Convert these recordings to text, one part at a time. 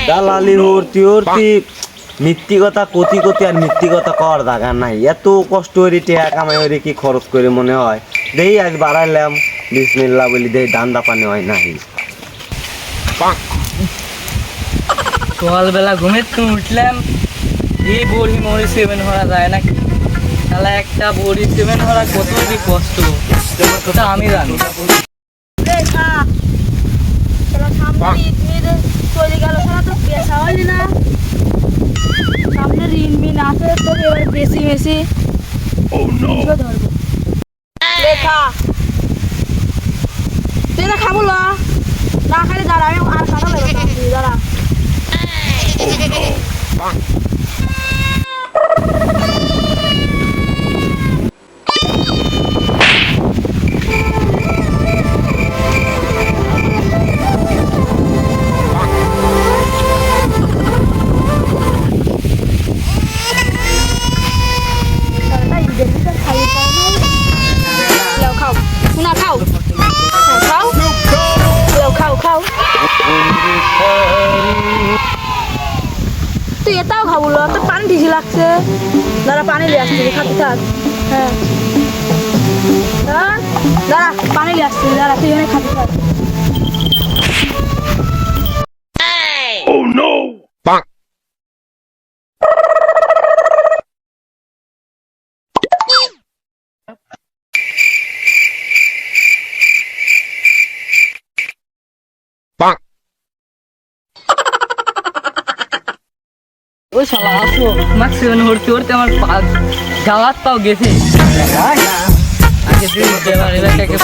দালালি ভর্তি ভর্তি মিথ্যি কথা কতি কতি আর মিথ্যি কথা কর জায়গা নাই। এত কষ্ট করে টিয়া কামাই করে কি খরচ করে মনে হয় দেই আজ বাড়াইলাম বিসমিল্লাহ বলি দেই দান্দা পানি হয় নাই। সকালবেলা ঘুমের তো উঠলাম, এই বড়ি মরি সেভেন হরা যায় নাকি? তাহলে একটা বড়ি সেভেন হরা কত কি কষ্ট ওটা আমি জানি। চলে গেল তো পেশা হয়নি না, সামনে ঋণ মিন আছে তো এবার বেশি বেশি ধরবো। লেখা তুই না খাবো না খালি দাঁড়া, আমি আর কাটা লেগে দাঁড়া। তুই এটাও খাবো তোর পানি ঠিকই লাগছে, দাঁড়া পানি নিয়ে আসছি খাতে থাক। হ্যাঁ দাঁড়া পানি নিয়ে আসছি, দাঁড়া তুই এখানে খাতে থাক। ওই শালা আসো তোমার সেভেন হরতে হরতে আমার গাওয়াত পাও গেছে। আগে তুই এবার এলাকাকে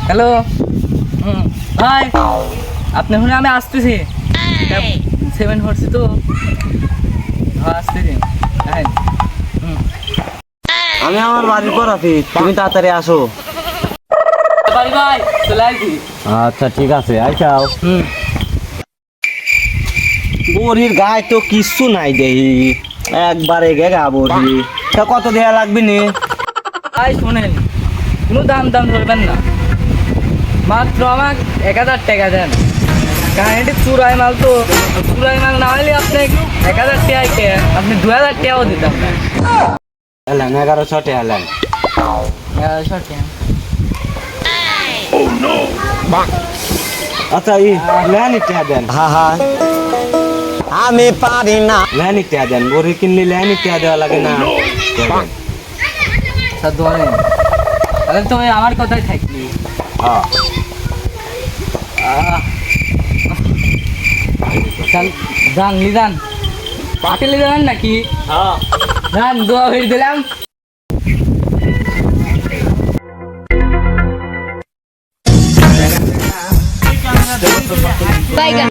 হ্যালো ভাই, আপনি শুনে আমি আসতেছি, সেভেন হরছি তো আসতেছি। আমি আমার বাড়ির পর আছি, তুমি তাড়াতাড়ি আসো। ভাই চলে আসি। আচ্ছা ঠিক আছে আইসাও। বড়ির গায়ে তো কিচ্ছু নাই দেহি, একবারে গেগা বড়ি। তা কত দেয়া লাগবে নি? ভাই শোনেন, কোনো দাম ধরবেন না, মাত্র আমার 1000 টাকা দেন। কাহিনীটি চুরাই মাল তো, চুরাই মাল না হলে আপনি 1000 টাকায় কে আপনি 2000 টাকাও দিতাম না। এলেন 1100 টাকা এলেন। 1100 টাকা। আচ্ছা এই লেনি টাকা দেন। হ্যাঁ আমি পারি না। লেনি টাকা দেন, বড়ি কিনলে লেনি টাকা দেওয়া লাগে না? স্যার ধরেন, তাহলে তো আমার কথাই থাকলি। যান লিদান পাটিলে যাবেন নাকি? যান দোয়া হয়ে দিলাম। বাইগান